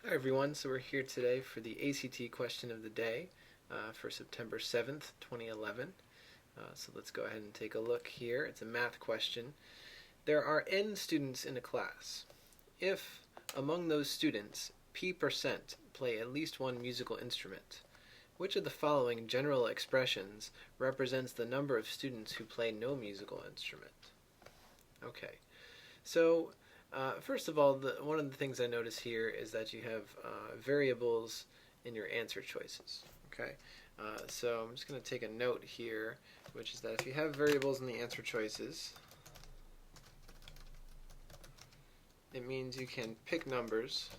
Hi everyone, so we're here today for the ACT question of the day for September 7th, 2011. So let's go ahead and take a look here. It's a math question. There are n students in a class. If, among those students, p% play at least one musical instrument, which of the following general expressions represents the number of students who play no musical instrument? Okay, so first of all, one of the things I notice here is that you have variables in your answer choices. Okay, so I'm just going to take a note here, which is that if you have variables in the answer choices, it means you can pick numbers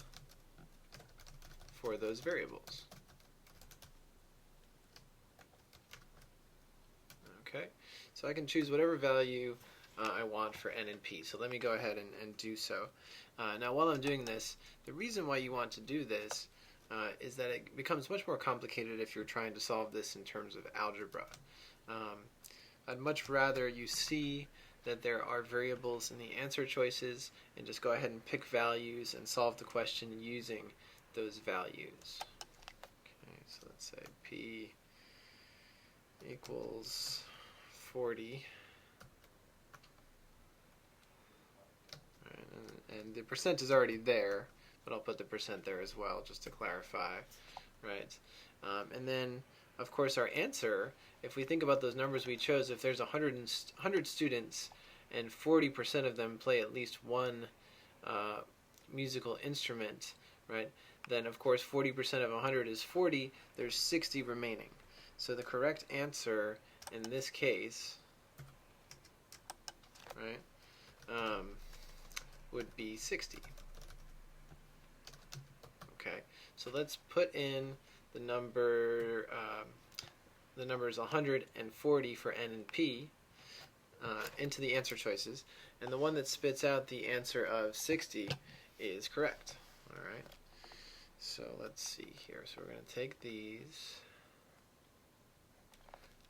for those variables. Okay, so I can choose whatever value I want for n and p. So let me go ahead and do so. Now while I'm doing this, the reason why you want to do this is that it becomes much more complicated if you're trying to solve this in terms of algebra. I'd much rather you see that there are variables in the answer choices and just go ahead and pick values and solve the question using those values. Okay, so let's say p equals 40. And the percent is already there, but I'll put the percent there as well just to clarify, right? And then, of course, our answer, if we think about those numbers we chose, if there's 100 students and 40% of them play at least one musical instrument, right, then of course 40% of 100 is 40, there's 60 remaining. So the correct answer in this case, right, would be 60. Okay, so let's put in the numbers 140 for n and p into the answer choices, and the one that spits out the answer of 60 is correct. All right, so let's see here. So we're going to take these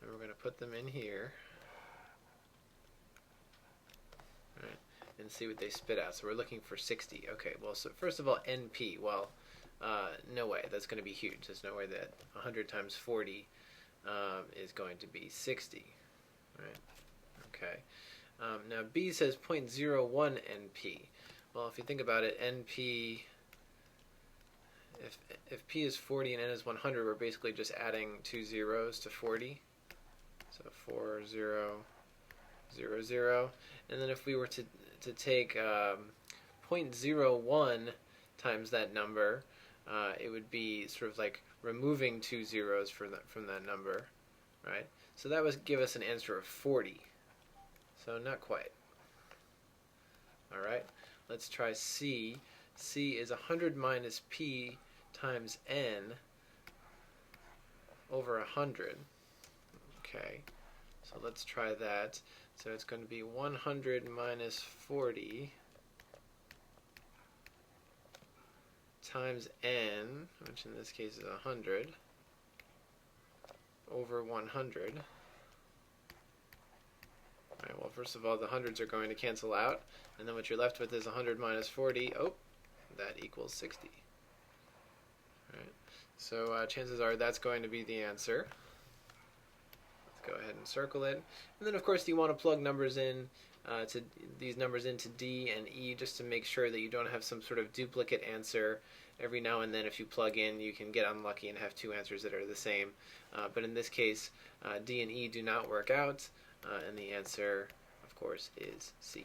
and we're going to put them in here. All right, and see what they spit out. So we're looking for 60. Okay, well, so first of all, NP, well, no way, that's going to be huge. There's no way that 100 times 40 is going to be 60, right? Okay, now B says 0.01 NP. Well, if you think about it, NP, if P is 40 and N is 100, we're basically just adding two zeros to 40. So 4, 0, 0, 0. And then if we were to take 0.01 times that number, it would be sort of like removing two zeros from that number, right? So that would give us an answer of 40. So not quite. All right, let's try C. C is 100 minus P times N over 100. Okay, so let's try that. So it's going to be 100 minus 40 times n, which in this case is 100, over 100. All right, well, first of all, the hundreds are going to cancel out, and then what you're left with is 100 minus 40. Oh, that equals 60. All right, so chances are that's going to be the answer. Go ahead and circle it, and then of course you want to plug numbers in to these numbers into D and E just to make sure that you don't have some sort of duplicate answer. Every now and then if you plug in, you can get unlucky and have two answers that are the same, but in this case D and E do not work out, and the answer of course is C.